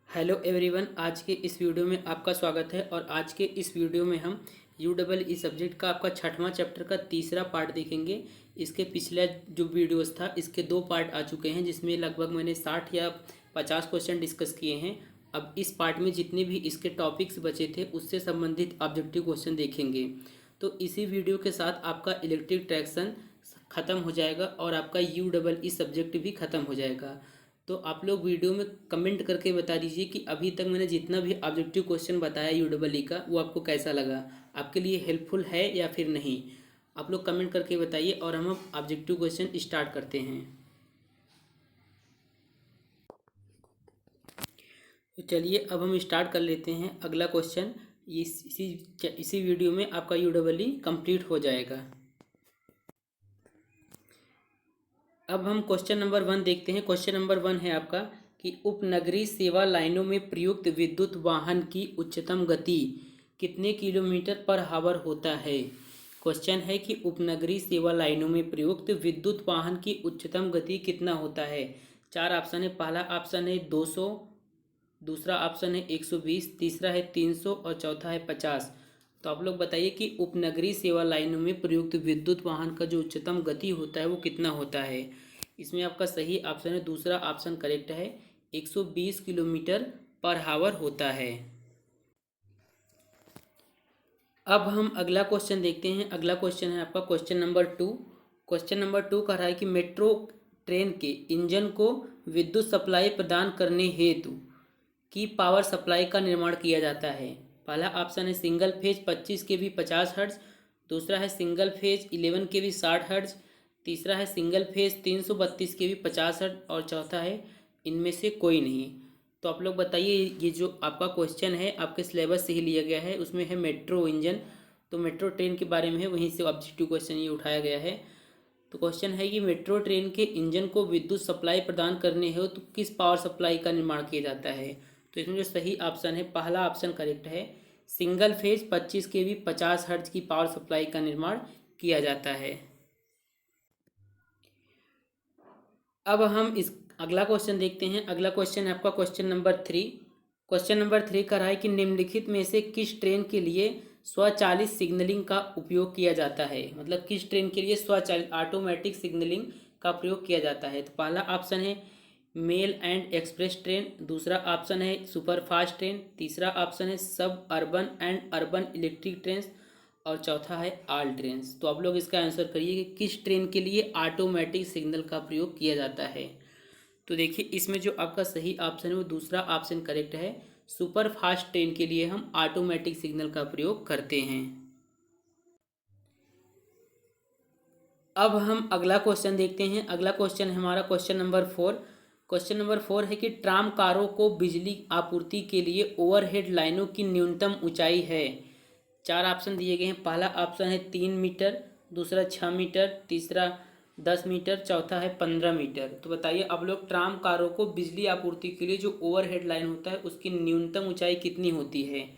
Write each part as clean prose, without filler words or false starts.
Hello everyone, आज के इस वीडियो में आपका स्वागत है। और आज के इस वीडियो में हम UEE सब्जेक्ट का आपका छठवां चैप्टर का तीसरा पार्ट देखेंगे। इसके पिछला जो वीडियोस था इसके दो पार्ट आ चुके हैं, जिसमें लगभग मैंने 60 या 50 क्वेश्चन डिस्कस किए हैं। अब इस पार्ट में जितने भी इसके टॉपिक्स बचे थे उससे संबंधित ऑब्जेक्टिव क्वेश्चन देखेंगे। तो इसी वीडियो के साथ आपका इलेक्ट्रिक ट्रैक्शन ख़त्म हो जाएगा और आपका UEE सब्जेक्ट भी ख़त्म हो जाएगा। तो आप लोग वीडियो में कमेंट करके बता दीजिए कि अभी तक मैंने जितना भी ऑब्जेक्टिव क्वेश्चन बताया UEE का वो आपको कैसा लगा, आपके लिए हेल्पफुल है या फिर नहीं। आप लोग कमेंट करके बताइए और हम ऑब्जेक्टिव क्वेश्चन स्टार्ट करते हैं। तो चलिए अब हम स्टार्ट कर लेते हैं। अगला क्वेश्चन इसी वीडियो में आपका UEE कंप्लीट हो जाएगा। अब हम क्वेश्चन नंबर 1 देखते हैं। क्वेश्चन नंबर 1 है आपका कि उपनगरीय सेवा लाइनों में प्रयुक्त विद्युत वाहन की उच्चतम गति कितने किलोमीटर पर हावर होता है। क्वेश्चन है कि उपनगरीय सेवा लाइनों में प्रयुक्त विद्युत वाहन की उच्चतम गति कितना होता है। चार ऑप्शन है। पहला ऑप्शन है 200, दूसरा ऑप्शन है 120, तीसरा है 300 और चौथा है 50। तो आप लोग बताइए कि उपनगरीय सेवा लाइनों में प्रयुक्त विद्युत वाहन का जो उच्चतम गति होता है वो कितना होता है। इसमें आपका सही ऑप्शन है दूसरा ऑप्शन करेक्ट है, 120 किलोमीटर पर हावर होता है। अब हम अगला क्वेश्चन देखते हैं। अगला क्वेश्चन है आपका क्वेश्चन नंबर 2। क्वेश्चन नंबर 2 कह रहा है कि मेट्रो ट्रेन के इंजन को विद्युत सप्लाई प्रदान करने हेतु की पावर सप्लाई का निर्माण किया जाता है। पहला ऑप्शन है सिंगल फेज 25 kV 50 हर्ट्ज, दूसरा है सिंगल फेज 11 kV 60 हर्ट्ज, तीसरा है सिंगल फेज 332 kV 50 हर्ट्ज और चौथा है इनमें से कोई नहीं। तो आप लोग बताइए, ये जो आपका क्वेश्चन है आपके सिलेबस से ही लिया गया है, उसमें है मेट्रो इंजन, तो मेट्रो ट्रेन के बारे में है, वहीं से ऑब्जेक्टिव क्वेश्चन ये उठाया गया है। तो क्वेश्चन है कि मेट्रो ट्रेन के इंजन को विद्युत सप्लाई प्रदान करने हो तो किस पावर सप्लाई का निर्माण किया जाता है। तो इसमें जो सही ऑप्शन है पहला ऑप्शन करेक्ट है, सिंगल फेज 25 kV 50 हर्ट्ज की पावर सप्लाई का निर्माण किया जाता है। अब हम इस अगला क्वेश्चन देखते हैं। अगला क्वेश्चन है आपका क्वेश्चन नंबर 3। क्वेश्चन नंबर 3 का रहा है कि निम्नलिखित में से किस ट्रेन के लिए स्वचालित सिग्नलिंग का उपयोग किया जाता है। मतलब किस ट्रेन के लिए स्वचालित ऑटोमेटिक सिग्नलिंग का प्रयोग किया जाता है। तो पहला ऑप्शन है मेल एंड एक्सप्रेस ट्रेन, दूसरा ऑप्शन है सुपरफास्ट ट्रेन, तीसरा ऑप्शन है सब urban and urban electric train और चौथा है ऑल ट्रेन्स। तो आप लोग इसका आंसर करिए कि किस ट्रेन के लिए ऑटोमेटिक सिग्नल का प्रयोग किया जाता है। तो देखिए इसमें जो आपका सही ऑप्शन है वो दूसरा ऑप्शन करेक्ट है, सुपर फास्ट ट्रेन के लिए हम ऑटोमेटिक सिग्नल का प्रयोग करते हैं। अब हम अगला क्वेश्चन देखते हैं। अगला क्वेश्चन है हमारा क्वेश्चन नंबर 4। क्वेश्चन नंबर 4 है कि ट्राम कारों को बिजली आपूर्ति के लिए ओवरहेड लाइनों की न्यूनतम ऊंचाई है। चार ऑप्शन दिए गए हैं। पहला ऑप्शन है 3 मीटर, दूसरा 6 मीटर, तीसरा 10 मीटर, चौथा है 15 मीटर। तो बताइए आप लोग, ट्राम कारों को बिजली आपूर्ति के लिए जो ओवरहेड लाइन होता है उसकी न्यूनतम ऊंचाई कितनी होती है।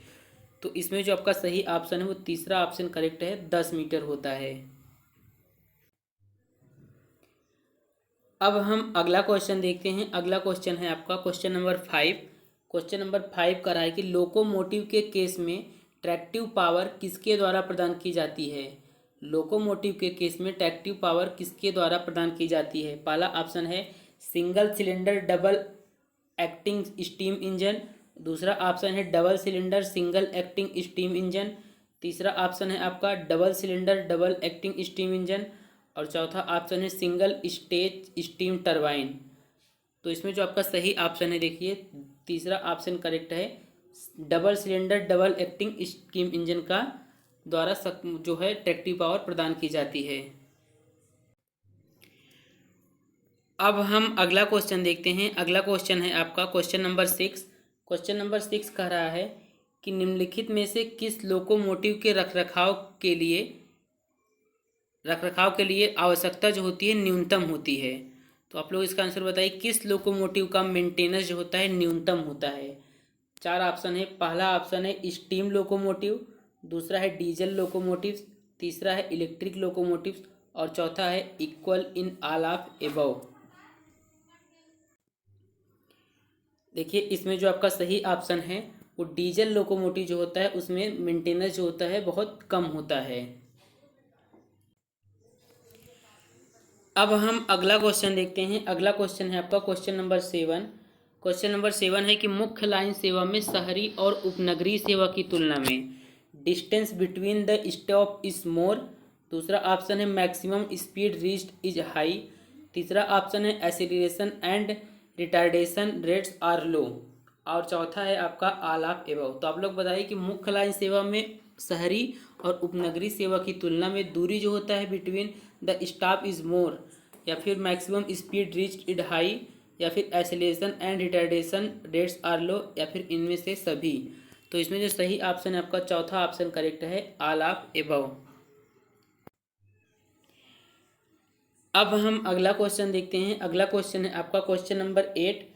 तो इसमें जो आपका सही ऑप्शन है वो तीसरा ऑप्शन करेक्ट है, 10 मीटर होता है। अब हम अगला क्वेश्चन देखते हैं। अगला क्वेश्चन है आपका क्वेश्चन नंबर 5। क्वेश्चन नंबर 5 का रहा है कि लोकोमोटिव के केस में ट्रैक्टिव पावर किसके द्वारा प्रदान की जाती है। लोकोमोटिव के केस में ट्रैक्टिव पावर किसके द्वारा प्रदान की जाती है। पहला ऑप्शन है single cylinder double acting steam engine, दूसरा ऑप्शन है double cylinder single acting steam engine, तीसरा ऑप्शन है आपका double cylinder double acting steam engine और चौथा ऑप्शन है सिंगल स्टेज स्टीम टरबाइन। तो इसमें जो आपका सही ऑप्शन है देखिए तीसरा ऑप्शन करेक्ट है, double cylinder double acting steam engine का द्वारा जो है ट्रैक्टिव पावर प्रदान की जाती है। अब हम अगला क्वेश्चन देखते हैं। अगला क्वेश्चन है आपका क्वेश्चन नंबर 6। क्वेश्चन नंबर 6 कह रहा है कि निम्नलिखित में से किस लोकोमोटिव के रखरखाव के लिए आवश्यकता जो होती है न्यूनतम होती है। तो आप लोग इसका आंसर बताइए, किस लोकोमोटिव का मेंटेनेंस जो होता है न्यूनतम होता है। चार ऑप्शन है। पहला ऑप्शन है स्टीम लोकोमोटिव, दूसरा है डीजल लोकोमोटिव, तीसरा है इलेक्ट्रिक लोकोमोटिव और चौथा है equal in all of above. देखिए इसमें जो आपका सही ऑप्शन है वो डीजल लोकोमोटिव जो होता है उसमें मेंटेनेंस जो होता है बहुत कम होता है। अब हम अगला क्वेश्चन देखते हैं। अगला क्वेश्चन है आपका क्वेश्चन नंबर 7। क्वेश्चन नंबर 7 है कि मुख्य लाइन सेवा में शहरी और उपनगरीय सेवा की तुलना में distance between the stop is more. दूसरा ऑप्शन है maximum speed reached is high. तीसरा ऑप्शन है acceleration and retardation rates are low. और चौथा है आपका ऑल ऑफ एबव। तो आप लोग बताइए कि मुख्य लाइन सेवा में शहरी और उपनगरीय सेवा की तुलना में दूरी जो होता है between the stop is more, या फिर maximum speed reached high, या फिर acceleration and retardation rates are low, या फिर इनमें से सभी। तो इसमें जो सही ऑप्शन है आपका चौथा ऑप्शन करेक्ट है, ऑल ऑफ एबव। अब हम अगला क्वेश्चन देखते हैं। अगला क्वेश्चन है आपका क्वेश्चन नंबर 8।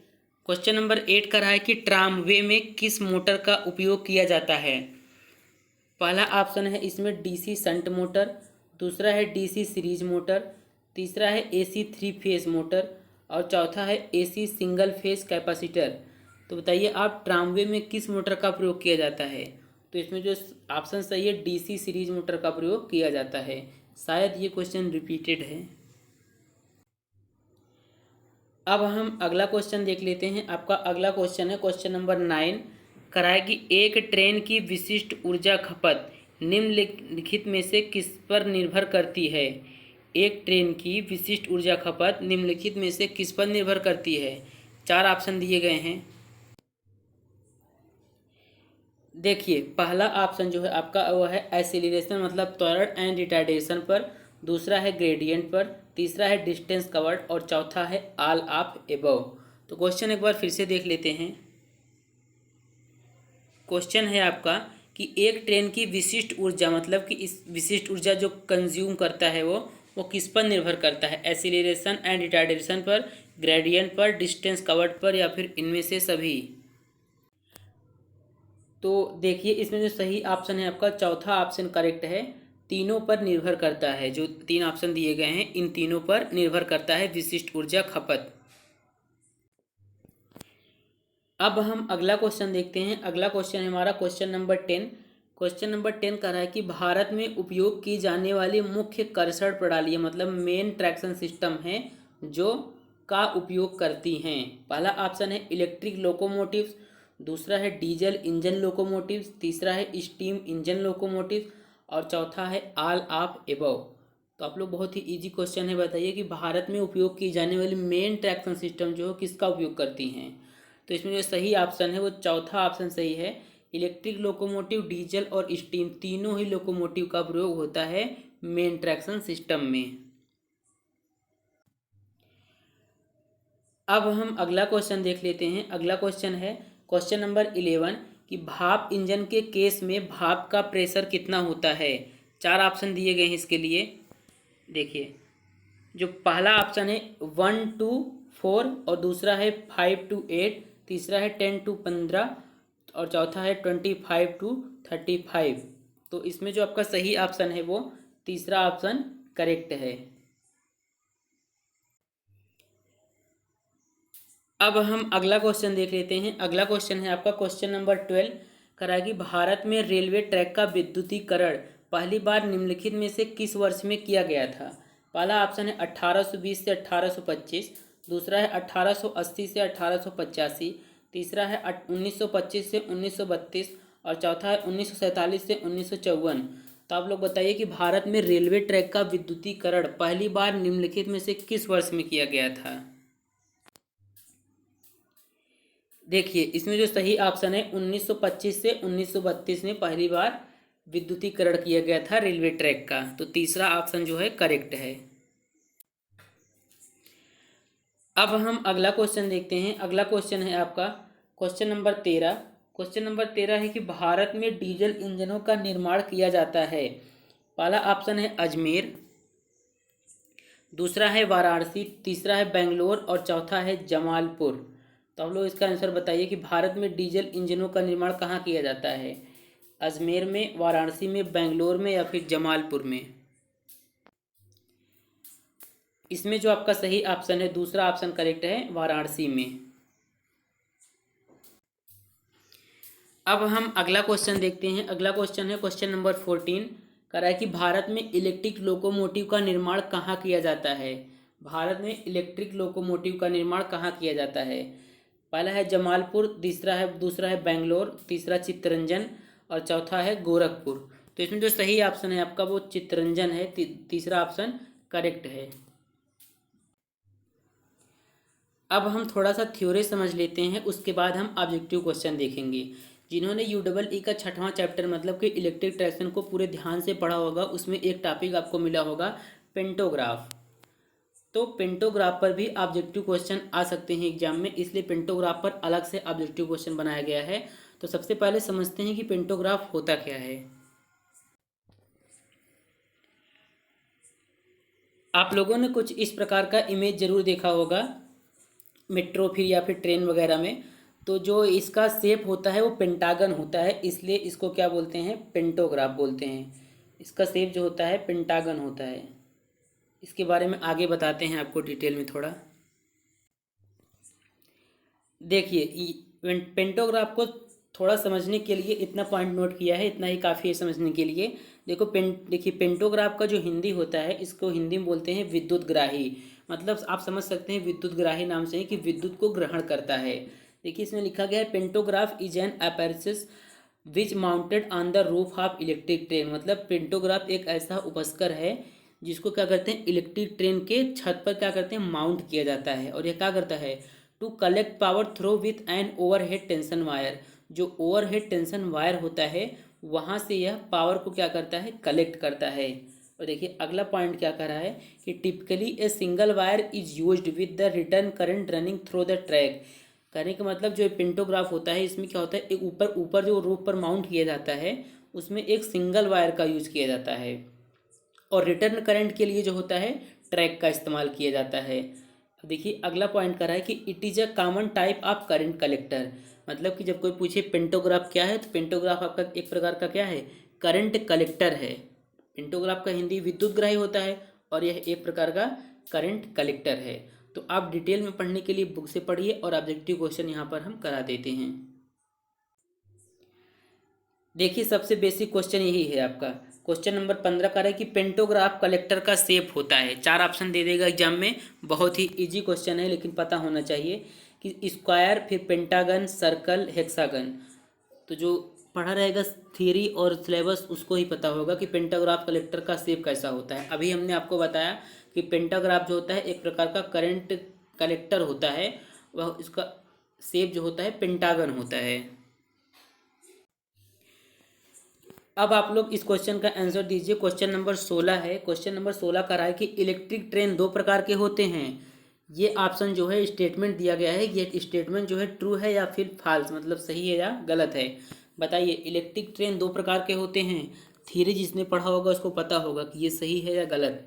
क्वेश्चन नंबर 8 का रहा है कि ट्रामवे में किस मोटर का उपयोग किया जाता है। पहला ऑप्शन है इसमें डीसी शंट मोटर, दूसरा है डीसी सीरीज मोटर, तीसरा है एसी 3 फेज मोटर, और चौथा है एसी सिंगल फेज कैपेसिटर। तो बताइए आप ट्रामवे में किस मोटर का प्रयोग किया जाता है। तो इसमें जो ऑप्शन सही है डीसी सीरीज मोटर का प्रयोग किया जाता है। शायद ये क्वेश्चन रिपीटेड है। अब हम अगला क्वेश्चन देख लेते हैं। आपका अगला क्वेश्चन है क्वेश्चन नंबर 9। कराए कि एक ट्रेन की विशिष्ट ऊर्जा खपत निम्नलिखित में से किस पर निर्भर करती है। एक ट्रेन की विशिष्ट ऊर्जा खपत निम्नलिखित में से किस पर निर्भर करती है। 4 ऑप्शन दिए गए हैं। देखिए पहला ऑप्शन जो है आपका वो है एसिलरेशन मतलब त्वरण एंड रिटार्डेशन पर, दूसरा है ग्रेडियंट पर, तीसरा है डिस्टेंस कवर्ड, और चौथा है ऑल ऑफ एबव। तो क्वेश्चन एक बार फिर से देख लेते हैं। क्वेश्चन है आपका कि एक ट्रेन की विशिष्ट ऊर्जा मतलब कि इस विशिष्ट ऊर्जा जो कंज्यूम करता है वो किस पर निर्भर करता है। एसिलरेशन एंड रिटार्डेशन पर, ग्रेडियंट पर, डिस्टेंस कवर्ड पर, या फिर इनमें से सभी। तो देखिए इसमें जो सही ऑप्शन है आपका चौथा ऑप्शन करेक्ट है। तीनों पर निर्भर करता है। जो 3 ऑप्शन दिए गए हैं इन तीनों पर निर्भर करता है विशिष्ट ऊर्जा खपत। अब हम अगला क्वेश्चन देखते हैं। अगला क्वेश्चन है हमारा क्वेश्चन नंबर 10। क्वेश्चन नंबर 10 कह रहा है कि भारत में उपयोग की जाने वाली मुख्य कर्षण प्रणाली मतलब मेन ट्रैक्शन सिस्टम है जो का उपयोग करती हैं। पहला ऑप्शन है इलेक्ट्रिक लोकोमोटिव्स, दूसरा है डीजल इंजन लोकोमोटिव्स, तीसरा है स्टीम इंजन लोकोमोटिव, और चौथा है ऑल ऑफ एबव। तो आप लोग बहुत ही इजी क्वेश्चन है, बताइए कि भारत में उपयोग की जाने वाली मेन ट्रैक्शन सिस्टम जो किसका उपयोग करती हैं। तो इसमें जो सही ऑप्शन है वो चौथा ऑप्शन सही है। इलेक्ट्रिक लोकोमोटिव, डीजल और स्टीम तीनों ही लोकोमोटिव का प्रयोग होता है मेन ट्रैक्शन सिस्टम में। अब हम अगला क्वेश्चन देख लेते हैं। अगला क्वेश्चन है क्वेश्चन नंबर 11 कि भाप इंजन के केस में भाप का प्रेशर कितना होता है। 4 ऑप्शन दिए गए हैं इसके लिए। देखिए जो पहला ऑप्शन है 1 to 4, और दूसरा है 5 to 8, तीसरा है 10 to 15, और चौथा है 25 to 35। तो इसमें जो आपका सही ऑप्शन है वो तीसरा ऑप्शन करेक्ट है। अब हम अगला क्वेश्चन देख लेते हैं। अगला क्वेश्चन है आपका क्वेश्चन नंबर 12 करा कि भारत में रेलवे ट्रैक का विद्युतीकरण पहली बार निम्नलिखित में से किस वर्ष में किया गया था। पहला ऑप्शन है 1820 से 1825, दूसरा है 1880 से 1885, तीसरा है 1925 से 1932, और चौथा है 1947 से 1954। तो आप लोग बताइए कि भारत में रेलवे ट्रैक का विद्युतीकरण पहली बार निम्नलिखित में से किस वर्ष में किया गया था। देखिए इसमें जो सही ऑप्शन है 1925 से 1932 में पहली बार विद्युतीकरण किया गया था रेलवे ट्रैक का। तो तीसरा ऑप्शन जो है करेक्ट है। अब हम अगला क्वेश्चन देखते हैं। अगला क्वेश्चन है आपका क्वेश्चन नंबर 13। क्वेश्चन नंबर 13 है कि भारत में डीजल इंजनों का निर्माण किया जाता है। पहला ऑप्शन है अजमेर, दूसरा है वाराणसी, तीसरा है बेंगलोर, और चौथा है जमालपुर। तो हम लोग इसका आंसर बताइए कि भारत में डीजल इंजनों का निर्माण कहाँ किया जाता है। अजमेर में, वाराणसी में, बेंगलोर में, या फिर जमालपुर में। इसमें जो आपका सही ऑप्शन है दूसरा ऑप्शन करेक्ट है, वाराणसी में। अब हम अगला क्वेश्चन देखते हैं। अगला क्वेश्चन है क्वेश्चन नंबर 14, कह रहा है कि भारत में इलेक्ट्रिक लोकोमोटिव का निर्माण कहाँ किया जाता है। भारत में इलेक्ट्रिक लोकोमोटिव का निर्माण कहाँ किया जाता है। पहला है जमालपुर, दूसरा है बेंगलोर, तीसरा चित्तरंजन और चौथा है गोरखपुर। तो इसमें जो सही ऑप्शन है आपका वो चित्तरंजन है। तीसरा ऑप्शन करेक्ट है। अब हम थोड़ा सा थ्योरी समझ लेते हैं, उसके बाद हम ऑब्जेक्टिव क्वेश्चन देखेंगे। जिन्होंने UEE का 6वां चैप्टर मतलब कि इलेक्ट्रिक ट्रैक्शन को पूरे ध्यान से पढ़ा होगा, उसमें एक टॉपिक आपको मिला होगा पेंटोग्राफ। तो पेंटोग्राफ पर भी ऑब्जेक्टिव क्वेश्चन आ सकते हैं एग्जाम में, इसलिए पेंटोग्राफ पर अलग से ऑब्जेक्टिव क्वेश्चन बनाया गया है। तो सबसे पहले समझते हैं कि पेंटोग्राफ होता क्या है। आप लोगों ने कुछ इस प्रकार का इमेज जरूर देखा होगा मेट्रो फिर या फिर ट्रेन वगैरह में। तो जो इसका शेप होता है वो पेंटागन होता है, इसलिए इसको क्या बोलते हैं, पेंटोग्राफ बोलते हैं। इसका शेप जो होता है पेंटागन होता है। इसके बारे में आगे बताते हैं आपको डिटेल में थोड़ा। देखिए पेंटोग्राफ को थोड़ा समझने के लिए इतना पॉइंट नोट किया है, इतना ही काफ़ी है समझने के लिए। देखिए पेंटोग्राफ का जो हिंदी होता है, इसको हिंदी में बोलते हैं विद्युत ग्राही। मतलब आप समझ सकते हैं विद्युत ग्राही नाम से ही कि विद्युत को ग्रहण करता है। देखिए इसमें लिखा गया है pantograph is an apparatus which mounted on the roof of electric train. मतलब पेंटोग्राफ एक ऐसा उपस्कर है जिसको क्या करते हैं, इलेक्ट्रिक ट्रेन के छत पर क्या करते हैं, माउंट किया जाता है। और यह क्या करता है, to collect power through with an overhead tension wire. जो ओवरहेड टेंशन वायर होता है वहाँ से यह पावर को क्या करता है, कलेक्ट करता है। और देखिए अगला पॉइंट क्या कर रहा है कि typically a single wire is used with the return current running through the track. कहने का मतलब जो पेंटोग्राफ होता है इसमें क्या होता है, एक ऊपर ऊपर जो रूफ पर माउंट किया जाता है उसमें एक सिंगल वायर का यूज किया जाता है। और रिटर्न करंट के लिए जो होता है ट्रैक का इस्तेमाल किया जाता है। अब देखिए अगला पॉइंट कर रहा है कि it is a common type of current collector. मतलब कि जब कोई पूछे पेंटोग्राफ क्या है, तो पेंटोग्राफ आपका एक प्रकार का क्या है, करंट कलेक्टर है। पेंटोग्राफ का हिंदी विद्युत ग्राही होता है और यह एक प्रकार का करंट कलेक्टर है। तो आप डिटेल में पढ़ने के लिए बुक से पढ़िए और ऑब्जेक्टिव क्वेश्चन यहाँ पर हम करा देते हैं। देखिए सबसे बेसिक क्वेश्चन यही है आपका। क्वेश्चन नंबर 15 का है कि पेंटोग्राफ कलेक्टर का शेप होता है। 4 ऑप्शन दे देगा एग्जाम में। बहुत ही इजी क्वेश्चन है लेकिन पता होना चाहिए कि स्क्वायर, फिर पेंटागन, सर्कल, हेक्सागन। तो जो पढ़ा रहेगा थियरी और सिलेबस उसको ही पता होगा कि पेंटाग्राफ कलेक्टर का शेप कैसा होता है। अभी हमने आपको बताया कि पेंटाग्राफ जो होता है एक प्रकार का करंट कलेक्टर होता है, वह इसका शेप जो होता है पेंटागन होता है। अब आप लोग इस क्वेश्चन का आंसर दीजिए। क्वेश्चन नंबर 16 है। क्वेश्चन नंबर 16 का रहा है कि इलेक्ट्रिक ट्रेन 2 प्रकार के होते हैं। ये ऑप्शन जो है स्टेटमेंट दिया गया है, ये स्टेटमेंट जो है ट्रू है या फिर फॉल्स, मतलब सही है या गलत है। बताइए इलेक्ट्रिक ट्रेन 2 प्रकार के होते हैं। थ्योरी जिसने पढ़ा होगा उसको पता होगा कि ये सही है या गलत।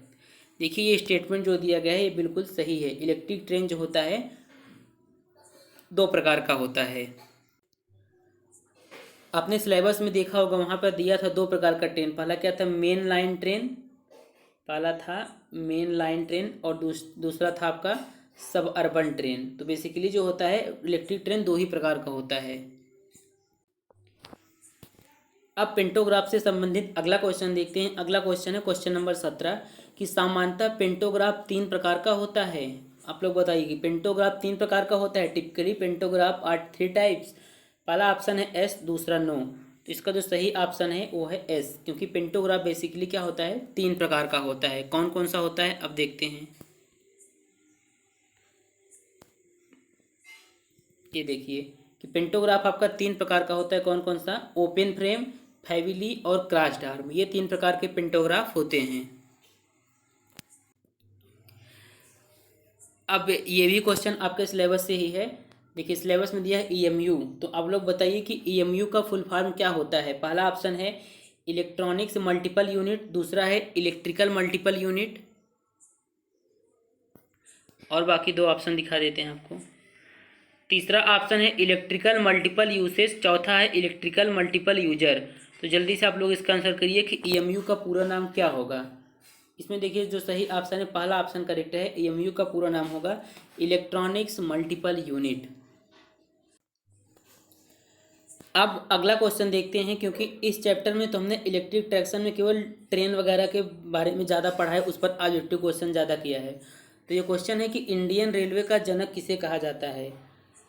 देखिए ये स्टेटमेंट जो दिया गया है ये बिल्कुल सही है। इलेक्ट्रिक ट्रेन जो होता है 2 प्रकार का होता है। आपने सिलेबस में देखा होगा वहाँ पर दिया था 2 प्रकार का ट्रेन। पहला क्या था, मेन लाइन ट्रेन। पहला था मेन लाइन ट्रेन और दूसरा था आपका सब अर्बन ट्रेन। तो बेसिकली जो होता है इलेक्ट्रिक ट्रेन 2 ही प्रकार का होता है। अब पेंटोग्राफ से संबंधित अगला क्वेश्चन देखते हैं। अगला क्वेश्चन है क्वेश्चन नंबर 17 कि सामान्यतः पेंटोग्राफ 3 प्रकार का होता है। आप लोग बताइए कि पेंटोग्राफ 3 प्रकार का होता है। Typically pantograph are 3 types. पहला ऑप्शन है एस, दूसरा नो। तो इसका जो सही ऑप्शन है वो है एस, क्योंकि पेंटोग्राफ बेसिकली क्या होता है 3 प्रकार का होता है। कौन कौन सा होता है अब देखते हैं। ये देखिए कि पेंटोग्राफ आपका 3 प्रकार का होता है। कौन कौन सा, ओपन फ्रेम, फैविली और क्रॉस्ड आर्म। ये 3 प्रकार के पेंटोग्राफ होते हैं। अब ये भी क्वेश्चन आपके सिलेबस से ही है। देखिए सिलेबस में दिया है ईएमयू। तो आप लोग बताइए कि ईएमयू का फुल फॉर्म क्या होता है। पहला ऑप्शन है इलेक्ट्रॉनिक्स मल्टीपल यूनिट, दूसरा है इलेक्ट्रिकल मल्टीपल यूनिट और बाकी 2 ऑप्शन दिखा देते हैं आपको। तीसरा ऑप्शन है इलेक्ट्रिकल मल्टीपल यूसेज, चौथा है इलेक्ट्रिकल मल्टीपल यूजर। तो जल्दी से आप लोग इसका आंसर करिए कि ईएमयू का पूरा नाम क्या होगा। इसमें देखिए जो सही ऑप्शन है पहला ऑप्शन करेक्ट है। ईएमयू का पूरा नाम होगा इलेक्ट्रॉनिक्स मल्टीपल यूनिट। अब अगला क्वेश्चन देखते हैं, क्योंकि इस चैप्टर में तो हमने इलेक्ट्रिक ट्रैक्शन में केवल ट्रेन वगैरह के बारे में ज़्यादा पढ़ा है, उस पर ऑब्जेक्टिव क्वेश्चन ज़्यादा किया है। तो ये क्वेश्चन है कि इंडियन रेलवे का जनक किसे कहा जाता है।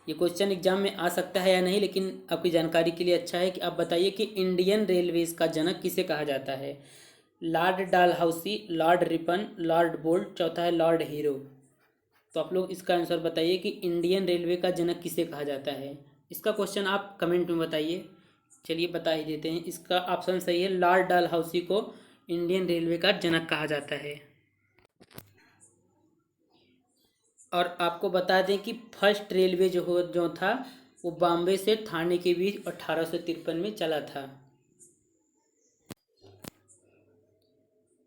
ये क्वेश्चन एग्जाम में आ सकता है या नहीं, लेकिन आपकी जानकारी के लिए अच्छा है कि आप बताइए कि इंडियन रेलवेज का जनक किसे कहा जाता है। Lord Dalhousie, Lord Ripon, Lord Bolt, चौथा है लॉर्ड हीरो। तो आप लोग इसका आंसर बताइए कि इंडियन रेलवे का जनक किसे कहा जाता है। इसका क्वेश्चन आप कमेंट में बताइए। चलिए बता ही देते हैं, इसका ऑप्शन सही है, लॉर्ड डालहौसी को इंडियन रेलवे का जनक कहा जाता है। और आपको बता दें कि फर्स्ट रेलवे जो था वो बॉम्बे से ठाणे के बीच 1853 में चला था।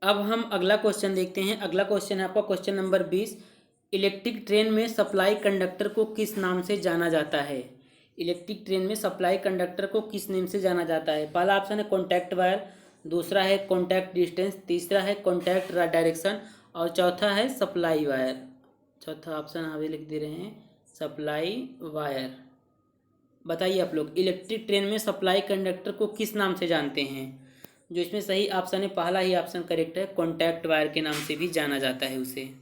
अब हम अगला क्वेश्चन देखते हैं। अगला क्वेश्चन है आपका क्वेश्चन नंबर 20। इलेक्ट्रिक ट्रेन में सप्लाई कंडक्टर को किस नाम से जाना जाता है। इलेक्ट्रिक ट्रेन में सप्लाई कंडक्टर को किस नेम से जाना जाता है। पहला ऑप्शन है कॉन्टैक्ट वायर, दूसरा है कॉन्टैक्ट डिस्टेंस, तीसरा है कॉन्टैक्ट डायरेक्शन और चौथा है सप्लाई वायर। चौथा ऑप्शन अभी लिख दे रहे हैं, सप्लाई वायर। बताइए आप लोग इलेक्ट्रिक ट्रेन में सप्लाई कंडक्टर को किस नाम से जानते हैं। जो इसमें सही ऑप्शन है, पहला ही ऑप्शन करेक्ट है, कॉन्टैक्ट वायर के नाम से भी जाना जाता है उसे।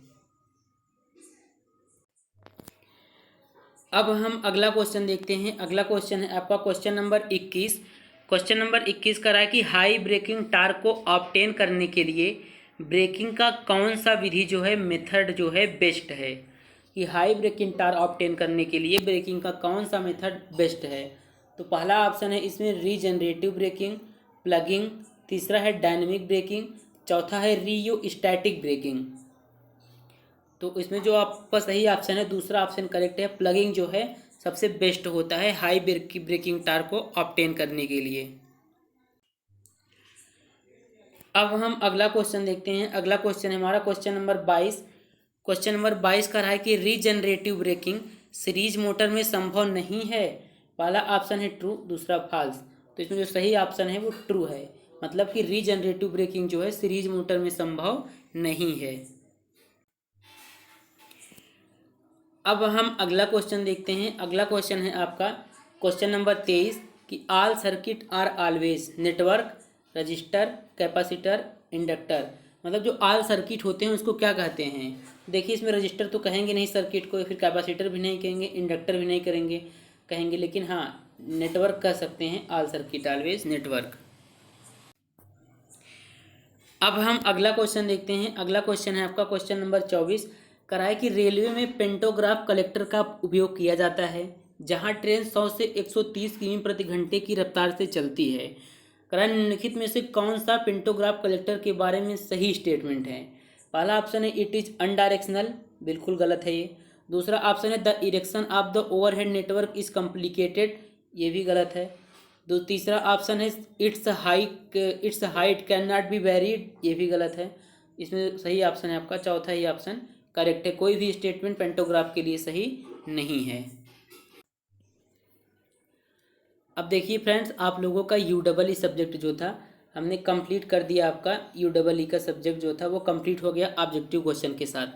अब हम अगला क्वेश्चन देखते हैं। अगला क्वेश्चन है आपका क्वेश्चन नंबर 21। क्वेश्चन नंबर 21 का रहा है कि हाई ब्रेकिंग टार्क को ऑब्टेन करने के लिए ब्रेकिंग का कौन सा विधि जो है मेथड जो है बेस्ट है। कि हाई ब्रेकिंग टार्क ऑब्टेन करने के लिए ब्रेकिंग का कौन सा मेथड बेस्ट है। तो पहला ऑप्शन है इसमें रीजनरेटिव ब्रेकिंग, प्लगिंग, तीसरा है डायनेमिक ब्रेकिंग, चौथा है रियोस्टैटिक ब्रेकिंग। तो इसमें जो आपका सही ऑप्शन है दूसरा ऑप्शन करेक्ट है, प्लगिंग जो है सबसे बेस्ट होता है हाई ब्रेकिंग टार्क को ऑब्टेन करने के लिए। अब हम अगला क्वेश्चन देखते हैं। अगला क्वेश्चन है हमारा क्वेश्चन नंबर 22। क्वेश्चन नंबर 22 का रहा है कि रीजनरेटिव ब्रेकिंग सीरीज मोटर में संभव नहीं है। पहला ऑप्शन है ट्रू, दूसरा फॉल्स। तो इसमें जो सही ऑप्शन है वो ट्रू है, मतलब कि रीजनरेटिव ब्रेकिंग जो है सीरीज मोटर में संभव नहीं है। अब हम अगला क्वेश्चन देखते हैं। अगला क्वेश्चन है आपका क्वेश्चन नंबर 23 कि all circuit are always network, resistor, capacitor, inductor. मतलब जो ऑल सर्किट होते हैं उसको क्या कहते हैं। देखिए इसमें रजिस्टर तो कहेंगे नहीं सर्किट को, फिर कैपेसिटर भी नहीं कहेंगे, इंडक्टर भी नहीं कहेंगे, लेकिन हाँ नेटवर्क कह सकते हैं, ऑल सर्किट ऑलवेज नेटवर्क। अब हम अगला क्वेश्चन देखते हैं। अगला क्वेश्चन है आपका क्वेश्चन नंबर 24 कराए कि रेलवे में पेंटोग्राफ कलेक्टर का उपयोग किया जाता है जहां ट्रेन 100 से 130 किमी प्रति घंटे की रफ्तार से चलती है। कराए निम्नलिखित में से कौन सा पेंटोग्राफ कलेक्टर के बारे में सही स्टेटमेंट है। पहला ऑप्शन है इट इज़ अनडायरेक्शनल, बिल्कुल गलत है ये। दूसरा ऑप्शन है the erection of the overhead network is complicated, ये भी गलत है। तीसरा ऑप्शन है it's height can not be varied, ये भी गलत है। इसमें सही ऑप्शन है आपका चौथा ही ऑप्शन करेक्ट है। कोई भी स्टेटमेंट पेंटोग्राफ के लिए सही नहीं है। अब देखिए फ्रेंड्स, आप लोगों का UEE सब्जेक्ट जो था हमने कंप्लीट कर दिया। आपका UEE का सब्जेक्ट जो था वो कंप्लीट हो गया ऑब्जेक्टिव क्वेश्चन के साथ।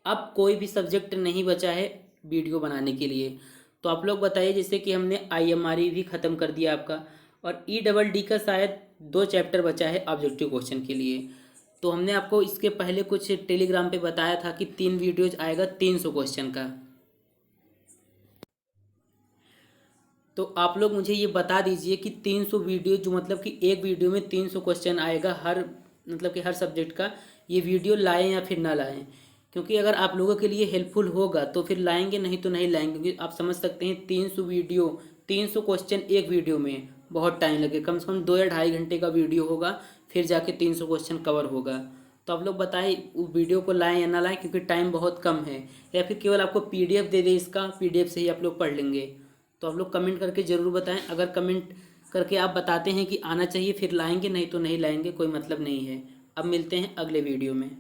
अब कोई भी सब्जेक्ट नहीं बचा है वीडियो बनाने के लिए। तो आप लोग बताइए, जैसे कि हमने IMRE भी ख़त्म कर दिया आपका, और EDD का शायद 2 चैप्टर बचा है ऑब्जेक्टिव क्वेश्चन के लिए। तो हमने आपको इसके पहले कुछ टेलीग्राम पे बताया था कि 3 वीडियोज आएगा 300 क्वेश्चन का। तो आप लोग मुझे ये बता दीजिए कि 300 वीडियो जो मतलब कि एक वीडियो में 300 क्वेश्चन आएगा हर मतलब कि हर सब्जेक्ट का, ये वीडियो लाएं या फिर ना लाएं। क्योंकि अगर आप लोगों के लिए हेल्पफुल होगा तो फिर लाएंगे, नहीं तो नहीं लाएंगे। क्योंकि आप समझ सकते हैं 300 वीडियो 300 क्वेश्चन एक वीडियो में बहुत टाइम लगे, कम से कम 2 या 2.5 घंटे का वीडियो होगा फिर जाके 300 क्वेश्चन कवर होगा। तो आप लोग बताएं उस वीडियो को लाएं या ना लाएं, क्योंकि टाइम बहुत कम है। या फिर केवल आपको PDF दे दे, इसका PDF से ही आप लोग पढ़ लेंगे। तो आप लोग कमेंट करके ज़रूर बताएं। अगर कमेंट करके आप बताते हैं कि आना चाहिए फिर लाएंगे, नहीं तो नहीं लाएंगे, कोई मतलब नहीं है। अब मिलते हैं अगले वीडियो में।